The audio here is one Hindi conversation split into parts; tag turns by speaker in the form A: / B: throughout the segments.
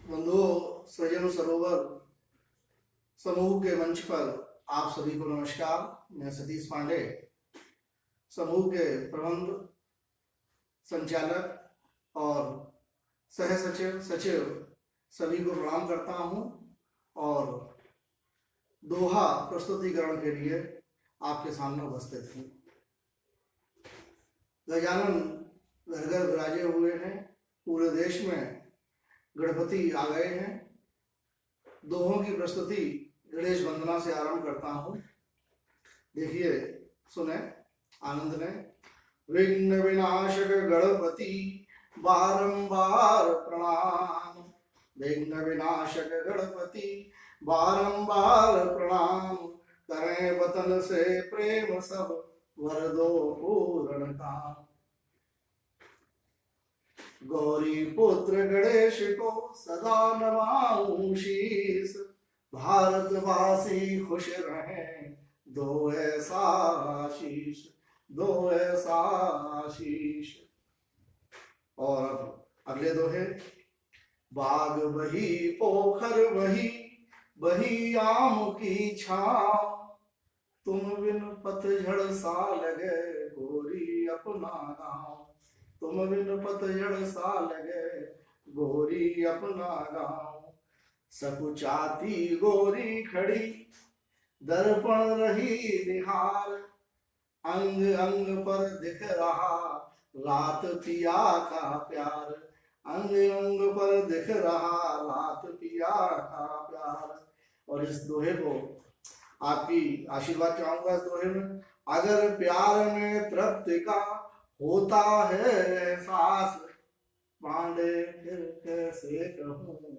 A: बंधुओं, सृजन सरोवर समूह के मंच पर आप सभी को नमस्कार। मैं सतीश पांडे, समूह के प्रबंध संचालक और सह सचिव सभी को प्रणाम करता हूं और दोहा प्रस्तुतिकरण के लिए आपके सामने उपस्थित हूँ। गजानन घर घर विराजे हुए हैं, पूरे देश में गणपति आ गए हैं। दोहों की प्रस्तुति गणेश वंदना से आरंभ करता हूँ। देखिए, सुने, आनंद लें। विघ्न विनाशक गणपति बारंबार प्रणाम। विघ्न विनाशक गणपति बारंबार प्रणाम। करें वतन से प्रेम सब वर दो पूर्ण काम। गौरी पुत्र गणेश को सदा नवाऊं शीस। भारतवासी खुश रहें, दो ऐसा आशीष, दो ऐसा आशीष। और अब अगले दोहे। बाग वही पोखर वही, बही आम की छाँव। तुम बिन पतझड़ सा लगे गोरी अपना गाँव। तुम बिन पतझड़ सा लगे गोरी अपना गाँव। सकुचाती गोरी खड़ी दर्पण रही निहार। अंग अंग पर दिख रहा रात पिया का प्यार। अंग अंग पर दिख रहा रात पिया का प्यार। और इस दोहे को आपकी आशीर्वाद चाहूंगा। इस दोहे में, अगर प्यार में तृप्ति का होता है एहसास, पांडे फिर कैसे कहूं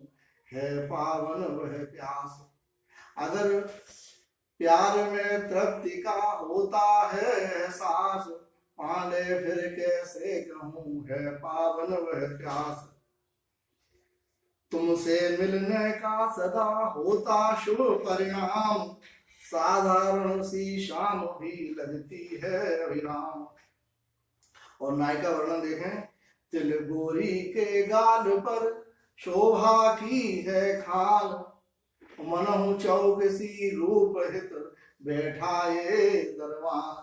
A: है पावन वह प्यास। अगर प्यार में तृप्ति का होता है एहसास, पांडे फिर कैसे कहूं है पावन वह प्यास। तुमसे मिलने का सदा होता शुभ परिणाम। साधारण सी शाम भी लगती है अविराम। और नायिका वर्णन देखें। तिल गोरी के गाल पर शोभा की है खाल। मनहु चौक सी रूप हित बैठाए दरबान।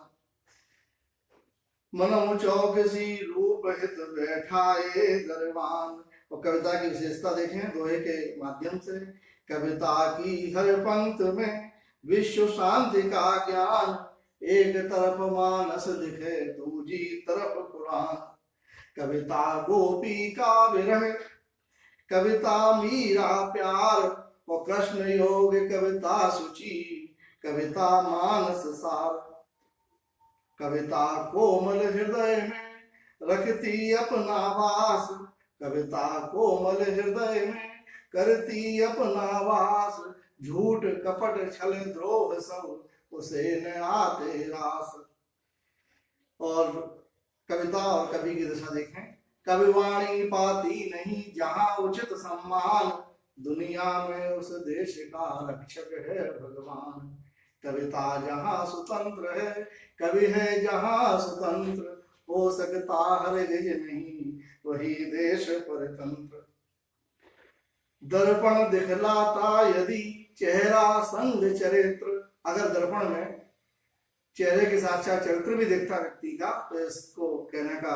A: मनहु चौक सी रूप हित बैठाए दरबान। और कविता की विशेषता देखें दोहे के माध्यम से। कविता की हर पंक्त में विश्व शांति का ज्ञान। एक तरफ मानस दिखे दूजी तरफ कुरान। कविता गोपी का विरह, कविता मीरा प्यार। और कृष्ण योग कविता सुचि, कविता मानस सार। कविता कोमल हृदय में रखती अपना वास। कविता कोमल हृदय में करती अपना वास। झूठ कपट छल द्रोह सब उसे न आते रास। और कविता और कवि की दशा देखें। कविवाणी पाती नहीं जहां उचित सम्मान। दुनिया में उस देश का रक्षक है भगवान। कविता जहां स्वतंत्र है, कवि है जहां स्वतंत्र। हो सकता हरगिज नहीं वही देश परतंत्र। दर्पण दिखलाता यदि चेहरा संग चरित्र। अगर दर्पण में चेहरे के साथ साथ चरित्र भी देखता व्यक्ति का, तो इसको कहने का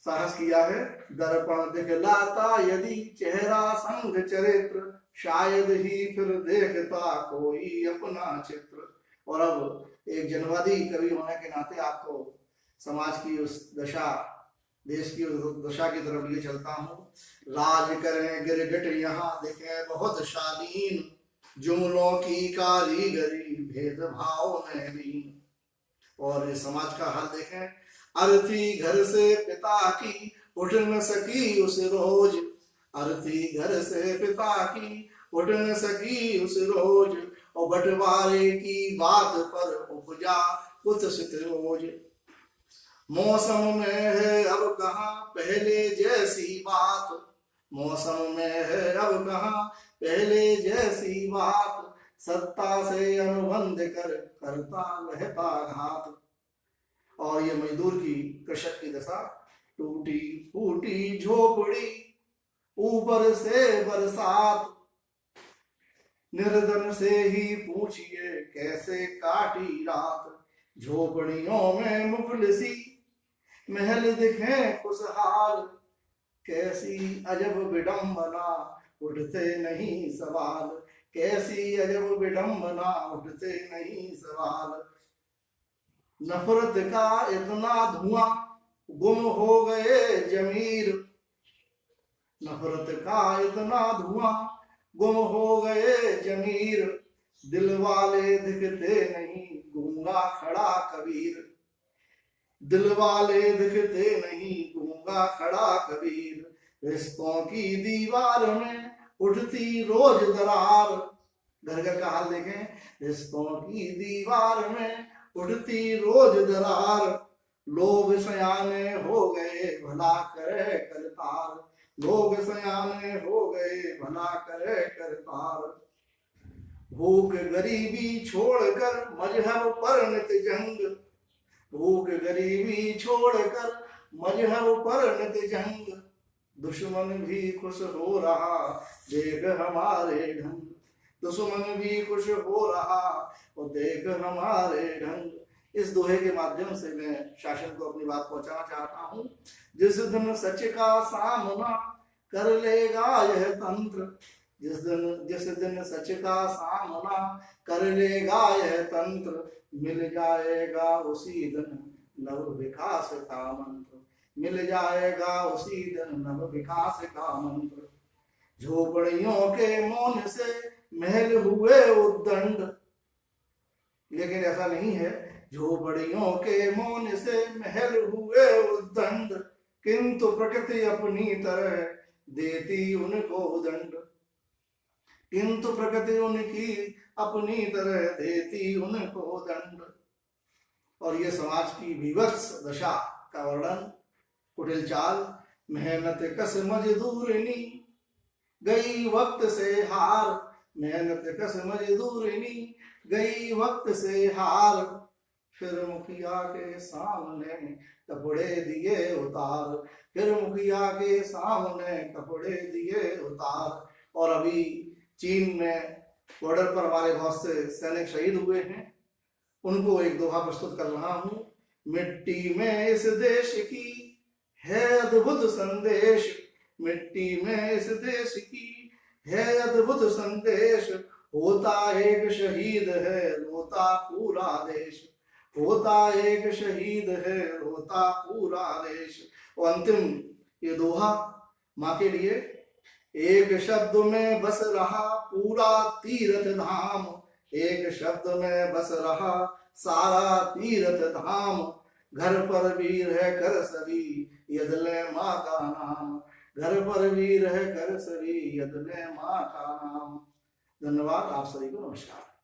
A: साहस किया है। दर्पण दिखलाता यदि चेहरा संग चरित्र, शायद ही फिर देखता कोई अपना चित्र। और अब एक जनवादी कवि होने के नाते आपको समाज की उस दशा, देश की उस दशा की तरफ लिए चलता हूँ। राज करें गिरगिट यहाँ दिखे बहुत शालीन। जुमलों की कारीगरी भेदभाव में लीन। और इस समाज का हाल देखें। अर्थी घर से पिता की उठ न सकी उस रोज। अर्थी घर से पिता की उठ न सकी उस रोज। और बंटवारे की बात पर उपजा कुत्सित रोज। मौसम में है अब कहाँ पहले जैसी बात। मौसम में है अब कहाँ पहले जैसी बात। सत्ता से अनुबंध कर करता रहता घात। और ये मजदूर की, कृषक की दशा। टूटी फूटी झोपड़ी ऊपर से बरसात, निर्धन से ही पूछिए कैसे काटी रात। झोपड़ियों में मुफलिसी, महल दिखे खुशहाल, कैसी अजब विडंबना, उठते नहीं सवाल। कैसी अजब विडंबना, उठते नहीं सवाल। नफरत का इतना धुआं, गुम हो गए जमीर। नफरत का इतना धुआं, गुम हो गए जमीर। दिल वाले दिखते नहीं, गूंगा खड़ा कबीर। दिल वाले दिखते नहीं, गूंगा खड़ा कबीर। रिश्तों की दीवार में उठती रोज दरार। घर घर का हाल देखें, रिश्तों की दीवार में उठती रोज दरार। लोग सयाने हो गए, भला करे करतार। लोग सयाने हो गए, भला करे करतार। भूख गरीबी छोड़कर मजहब पर नित जंग। भूख गरीबी छोड़कर मजहब पर नित जंग। दुश्मन भी खुश हो रहा, देख हमारे ढंग। दुश्मन भी खुश हो रहा, और देख हमारे ढंग। इस दोहे के माध्यम से मैं शासन को अपनी बात पहुंचाना चाहता हूं। जिस दिन सच का सामना कर लेगा यह तंत्र, जिस दिन सच का सामना कर लेगा यह तंत्र, मिल जाएगा उसी दिन नव विकास का मंत्र। मिल जाएगा उसी दिन नव विकास का मंत्र। झोपड़ियों के मौन से महल हुए उद्दंड, लेकिन ऐसा नहीं है। झोपड़ियों के मौन से महल हुए उद्दंड, किंतु प्रकृति अपनी तरह देती उनको दंड। किंतु प्रकृति उनकी अपनी तरह देती उनको दंड। और ये समाज की विवश दशा का वर्णन, कुटिल चाल। मेहनत कस मजदूरनी, गई वक्त से हार। मेहनत कस मजदूरनी, गई वक्त से हार। फिर मुखिया के सामने कपड़े दिए उतार। फिर मुखिया के सामने कपड़े दिए उतार। और अभी चीन में बॉर्डर पर हमारे बहुत से सैनिक शहीद हुए हैं, उनको एक दोहा प्रस्तुत कर रहा हूं। मिट्टी में इस देश की है अद्भुत संदेश। मिट्टी में इस देश की है अद्भुत संदेश। होता एक शहीद है, रोता पूरा देश। होता एक शहीद है, रोता पूरा देश। और अंतिम ये दोहा माँ के लिए। एक शब्द में बस रहा पूरा तीर्थ धाम। एक शब्द में बस रहा सारा तीर्थ धाम। घर पर भी रह कर सभी यद ले माँ का नाम। घर पर भी रह कर सभी यद ले माँ का नाम। धन्यवाद। आप सभी को नमस्कार।